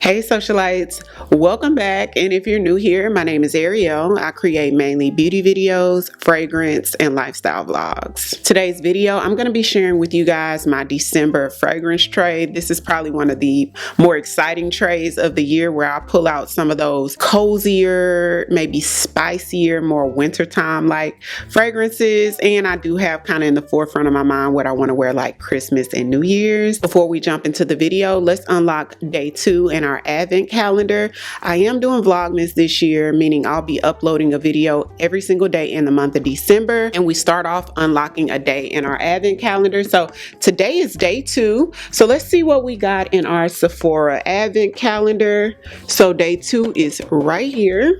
Hey socialites, welcome back. And if you're new here, my name is Ariell. I create mainly beauty videos, fragrance, and lifestyle vlogs. Today's video, I'm going to be sharing with you guys my December fragrance tray. This is probably one of the more exciting trays of the year where I pull out some of those cozier, maybe spicier, more wintertime like fragrances. And I do have kind of in the forefront of my mind what I want to wear like Christmas and New Year's. Before we jump into the video, let's unlock day 2 in our advent calendar. I am doing Vlogmas this year, meaning I'll be uploading a video every single day in the month of December, and we start off unlocking a day in our advent calendar. So today is day 2. So let's see what we got in our Sephora advent calendar. So day 2 is right here.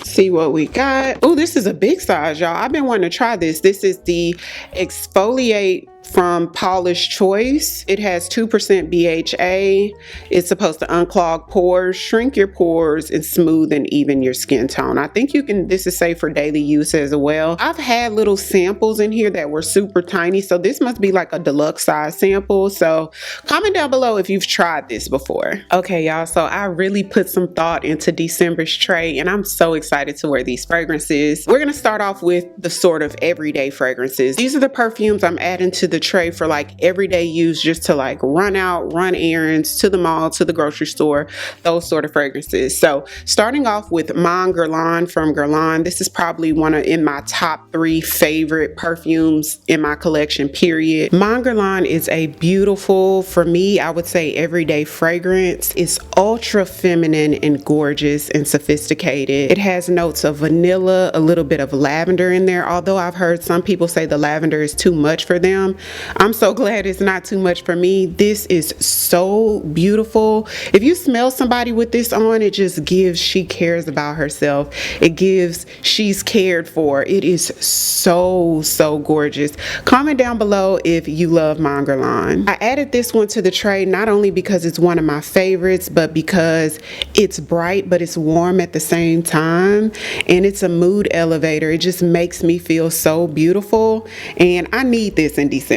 See what we got. Oh, this is a big size, y'all. I've been wanting to try this. This is the Exfoliate from Paula's Choice. It has 2% BHA. It's supposed to unclog pores, shrink your pores, and smooth and even your skin tone. I think you can, this is safe for daily use as well. I've had little samples in here that were super tiny, so this must be like a deluxe size sample. So comment down below if you've tried this before. Okay, y'all, so I really put some thought into December's tray, and I'm so excited to wear these fragrances. We're gonna start off with the sort of everyday fragrances. These are the perfumes I'm adding to the tray for like everyday use, just to like run out, run errands, to the mall, to the grocery store, those sort of fragrances. So starting off with Mon Guerlain from Guerlain. This is probably one of in my top 3 favorite perfumes in my collection, period. Mon Guerlain is a beautiful, for me, I would say everyday fragrance. It's ultra feminine and gorgeous and sophisticated. It has notes of vanilla, a little bit of lavender in there, although I've heard some people say the lavender is too much for them. I'm so glad it's not too much for me. This is so beautiful. If you smell somebody with this on, it just gives she cares about herself. It gives she's cared for. It is so gorgeous. Comment down below if you love Mon Guerlain. I added this one to the tray not only because it's one of my favorites, but because it's bright but it's warm at the same time, and it's a mood elevator. It just makes me feel so beautiful, and I need this in December.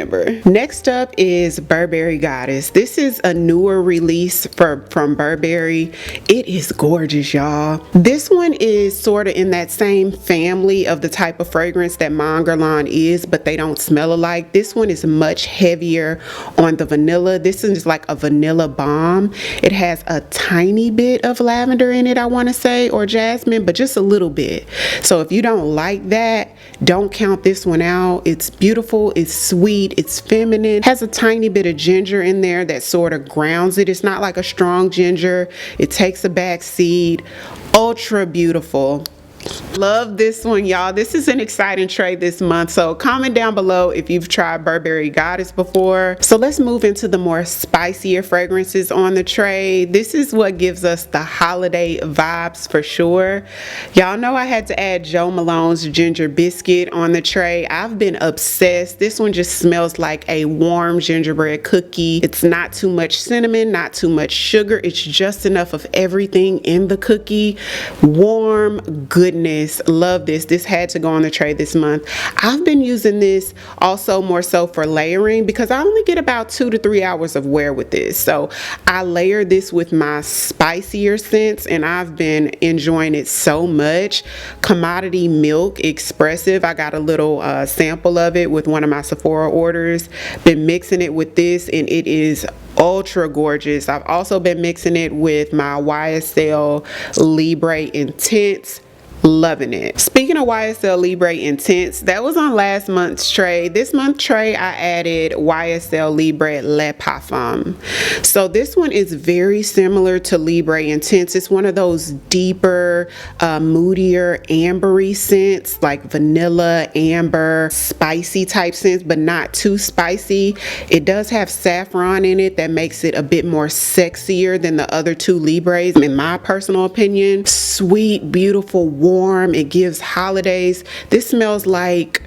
Next up is Burberry Goddess. This is a newer release from Burberry. It is gorgeous, y'all. This one is sort of in that same family of the type of fragrance that Mon Guerlain is, but they don't smell alike. This one is much heavier on the vanilla. This is like a vanilla bomb. It has a tiny bit of lavender in it, I want to say, or jasmine, but just a little bit. So if you don't like that, don't count this one out. It's beautiful, it's sweet, it's feminine, has a tiny bit of ginger in there that sort of grounds it. It's not like a strong ginger. It takes a back seat. Ultra beautiful. Love this one, y'all. This is an exciting tray this month, so comment down below if you've tried Burberry Goddess before. So let's move into the more spicier fragrances on the tray. This is what gives us the holiday vibes for sure. Y'all know I had to add Jo Malone's Ginger Biscuit on the tray. I've been obsessed. This one just smells like a warm gingerbread cookie. It's not too much cinnamon, not too much sugar. It's just enough of everything in the cookie. Warm goodness. Love this. This had to go on the tray this month. I've been using this also more so for layering because I only get about 2 to 3 hours of wear with this. So I layer this with my spicier scents, and I've been enjoying it so much. Commodity Milk Expressive. I got a little sample of it with one of my Sephora orders. Been mixing it with this, and it is ultra gorgeous. I've also been mixing it with my YSL Libre Intense. Loving it. Speaking of YSL Libre Intense, that was on last month's tray. This month's tray, I added YSL Libre Le Parfum. So this one is very similar to Libre Intense. It's one of those deeper, moodier, ambery scents, like vanilla, amber, spicy type scents, but not too spicy. It does have saffron in it that makes it a bit more sexier than the other 2 Libres, in my personal opinion. Sweet, beautiful, warm. It gives holidays. This smells like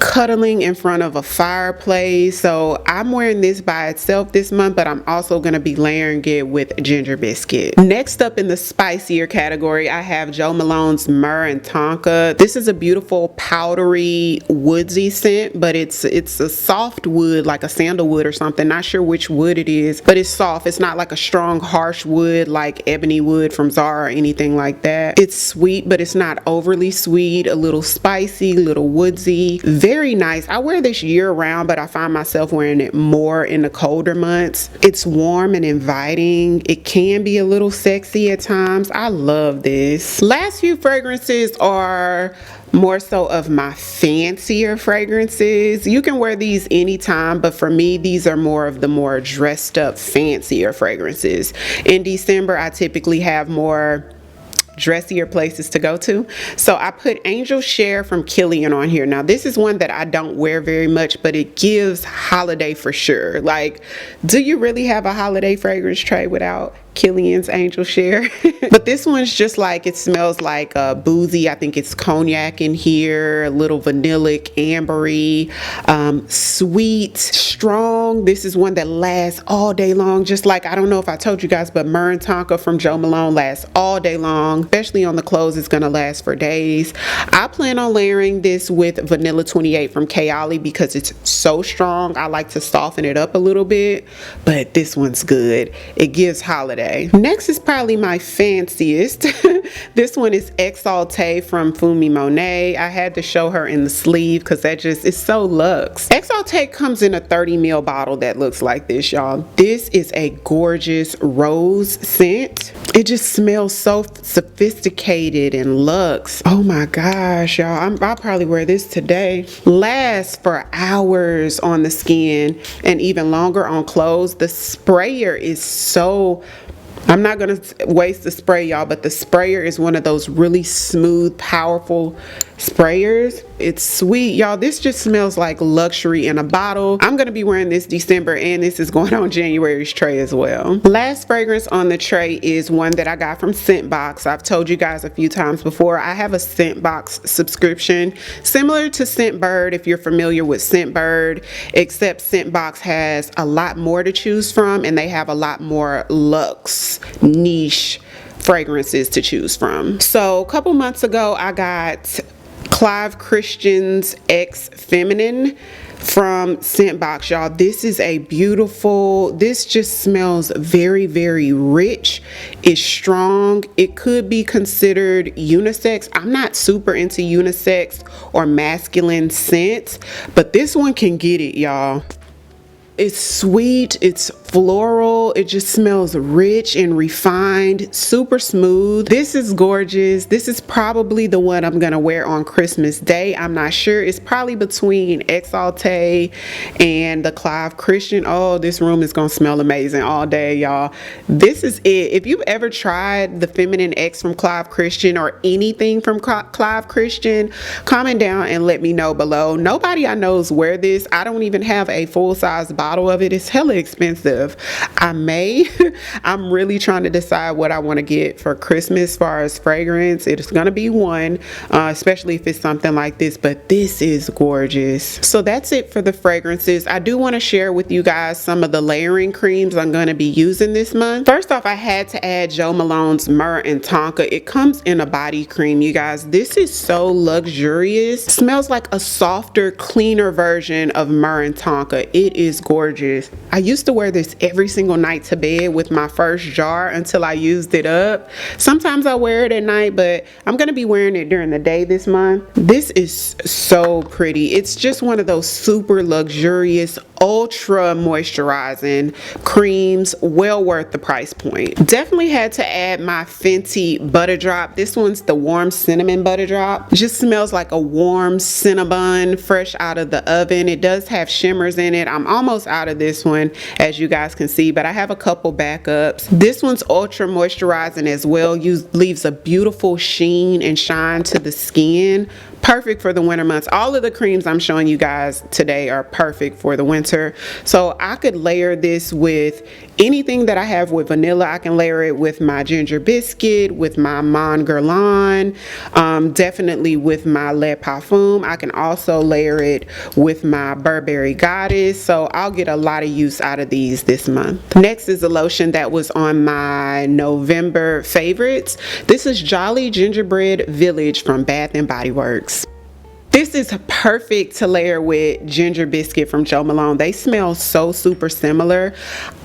cuddling in front of a fireplace. So I'm wearing this by itself this month, but I'm also going to be layering it with ginger biscuit. Next up in the spicier category, I have Jo Malone's Myr Tonka. This is a beautiful powdery woodsy scent, but it's a soft wood, like a sandalwood or something. Not sure which wood it is, but it's soft. It's not like a strong harsh wood like ebony wood from Zara or anything like that. It's sweet, but it's not overly sweet. A little spicy, little woodsy, very nice. I wear this year round, but I find myself wearing it more in the colder months. It's warm and inviting. It can be a little sexy at times. I love this. Last few fragrances are more so of my fancier fragrances. You can wear these anytime, but for me, these are more of the more dressed up, fancier fragrances. In December, I typically have more dressier places to go to. So I put Angel Share from Kilian on here. Now this is one that I don't wear very much, but it gives holiday for sure. Like, do you really have a holiday fragrance tray without Kilian's Angel Share? But this one's just like, it smells like boozy. I think it's cognac in here, a little vanillic, ambery, sweet, strong. This is one that lasts all day long. Just like, I don't know if I told you guys, but Myr Tonka from Jo Malone lasts all day long, especially on the clothes. It's gonna last for days. I plan on layering this with Vanilla 28 from Kayali because it's so strong. I like to soften it up a little bit, but this one's good. It gives holiday. Next is probably my fanciest. This one is Exalte from Fumi Monet. I had to show her in the sleeve because that just is so luxe. Exalte comes in a 30 ml bottle that looks like this, y'all. This is a gorgeous rose scent. It just smells so sophisticated and luxe. Oh my gosh, y'all. I'll probably wear this today. Lasts for hours on the skin and even longer on clothes. The sprayer is so, I'm not gonna waste the spray, y'all, but the sprayer is one of those really smooth, powerful sprayers. It's sweet, y'all. This just smells like luxury in a bottle. I'm gonna be wearing this December, and this is going on January's tray as well. Last fragrance on the tray is one that I got from Scentbox. I've told you guys a few times before, I have a Scentbox subscription similar to Scentbird, if you're familiar with Scentbird, except Scentbox has a lot more to choose from, and they have a lot more luxe, niche fragrances to choose from. So a couple months ago, I got Clive Christian's X Feminine from Scentbox, y'all. This is a beautiful, this just smells very, very rich. It's strong. It could be considered unisex. I'm not super into unisex or masculine scents, but this one can get it, y'all. It's sweet, it's floral, it just smells rich and refined, super smooth. This is gorgeous. This is probably the one I'm gonna wear on Christmas Day. I'm not sure. It's probably between Exalte and the Clive Christian. Oh, this room is gonna smell amazing all day, y'all. This is it. If you've ever tried the Feminine X from Clive Christian or anything from Clive Christian, comment down and let me know below. Nobody I knows wear this. I don't even have a full-size bottle of it. It's hella expensive. I'm really trying to decide what I want to get for Christmas as far as fragrance. It's gonna be one, especially if it's something like this, but this is gorgeous. So that's it for the fragrances. I do want to share with you guys some of the layering creams I'm going to be using this month. First off, I had to add Jo Malone's Myr Tonka. It comes in a body cream, you guys. This is so luxurious. Smells like a softer, cleaner version of Myr Tonka. It is gorgeous. I used to wear this every single night to bed with my first jar until I used it up. Sometimes I wear it at night, but I'm gonna be wearing it during the day this month. This is so pretty. It's just one of those super luxurious, ultra moisturizing creams, well worth the price point. Definitely had to add my Fenty butter drop. This one's the warm cinnamon butter drop. Just smells like a warm cinnamon fresh out of the oven. It does have shimmers in it. I'm almost out of this one, as you guys guys can see, but I have a couple backups. This one's ultra moisturizing as well. Leaves a beautiful sheen and shine to the skin. Perfect for the winter months. All of the creams I'm showing you guys today are perfect for the winter. So I could layer this with anything that I have with vanilla. I can layer it with my ginger biscuit, with my Mon Guerlain, definitely with my Le Parfum. I can also layer it with my Burberry Goddess. So I'll get a lot of use out of these this month. Next is the lotion that was on my November favorites. This is Jolly Gingerbread Village from Bath and Body Works. This is perfect to layer with Ginger Biscuit from Jo Malone. They smell so super similar.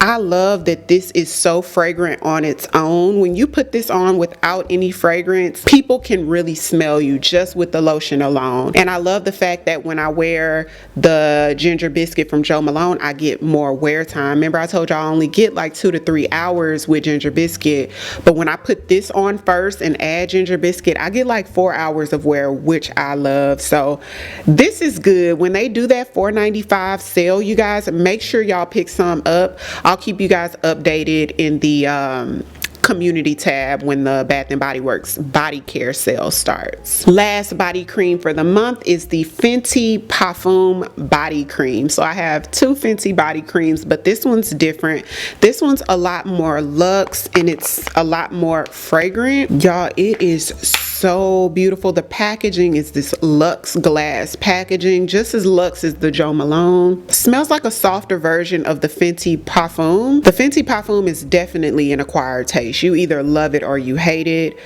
I love that this is so fragrant on its own. When you put this on without any fragrance, people can really smell you just with the lotion alone. And I love the fact that when I wear the Ginger Biscuit from Jo Malone, I get more wear time. Remember I told you I only get like 2 to 3 hours with Ginger Biscuit, but when I put this on first and add Ginger Biscuit, I get like 4 hours of wear, which I love. So this is good. When they do that $4.95 sale, you guys, make sure y'all pick some up. I'll keep you guys updated in the community tab when the Bath and Body Works body care sale starts. Last body cream for the month is the Fenty Parfum body cream. So I have 2 Fenty body creams, but this one's different. This one's a lot more luxe and it's a lot more fragrant. Y'all, it is so beautiful. The packaging is this luxe glass packaging, just as luxe as the Jo Malone. Smells like a softer version of the Fenty Parfum. The Fenty Parfum is definitely an acquired taste. You either love it or you hate it.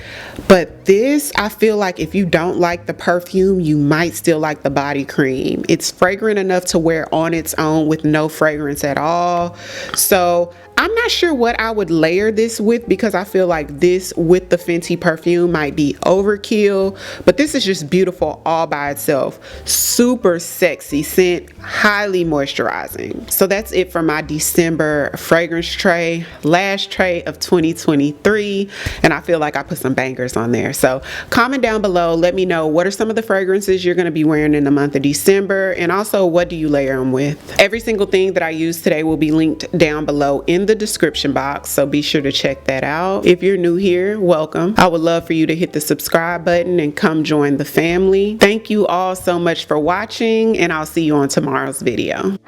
But this, I feel like if you don't like the perfume, you might still like the body cream. It's fragrant enough to wear on its own with no fragrance at all. So I'm not sure what I would layer this with because I feel like this with the Fenty perfume might be overkill, but this is just beautiful all by itself. Super sexy scent, highly moisturizing. So that's it for my December fragrance tray, last tray of 2023, and I feel like I put some bangers on there. So comment down below, let me know what are some of the fragrances you're going to be wearing in the month of December, and also what do you layer them with. Every single thing that I use today will be linked down below in the description box, so be sure to check that out. If you're new here, welcome. I would love for you to hit the subscribe button and come join the family. Thank you all so much for watching, and I'll see you on tomorrow's video.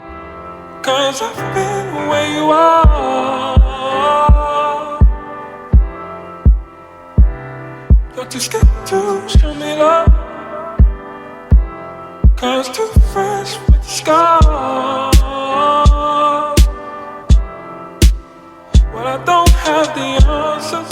'Cause I've been where you are. You're too scared to show me love, 'cause too fresh with the scars. Well, I don't have the answers.